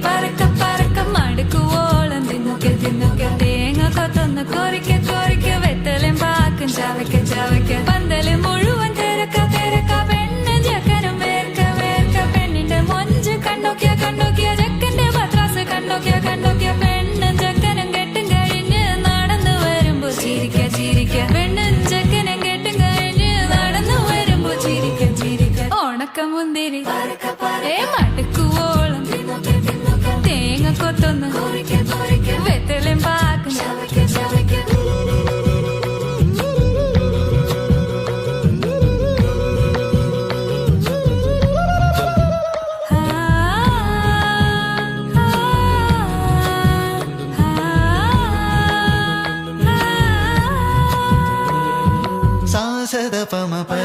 പറക്ക പറക്ക മടുക്കുവോളം തിന്നുക്കെ തിന്നുക്കെ തേങ്ങ കൊത്തൊന്ന് കൊറിക്ക കൊറിക്ക വെത്തലും പാക്കും ചവയ്ക്ക ചവയ്ക്ക പന്തല് മുഴുവൻ തിരക്ക തിരക്ക പെണ്ണ് ചെക്കനും വേർക്ക വേർക്ക പെണ്ണിന്റെ മൊഞ്ച് കണ്ടോക്കിയ കണ്ടോക്കിയ ചെക്കന്റെ പത്രാസ് കണ്ടോക്കിയ കണ്ടോക്കിയ പെണ്ണും ചെക്കനും കെട്ടും കഴിഞ്ഞ് നടന്നു വരുമ്പോ ചിരിക്ക ചിരിക്ക പെണ്ണും ചെക്കനും കെട്ടും കഴിഞ്ഞ് നടന്നു വരുമ്പോ ചിരിക്ക ചിരിക്ക ഉണക്കമുന്തിരി മടുക്കുവോളം തേങ്ങ കൊത്തൊന്ന് വെത്തലും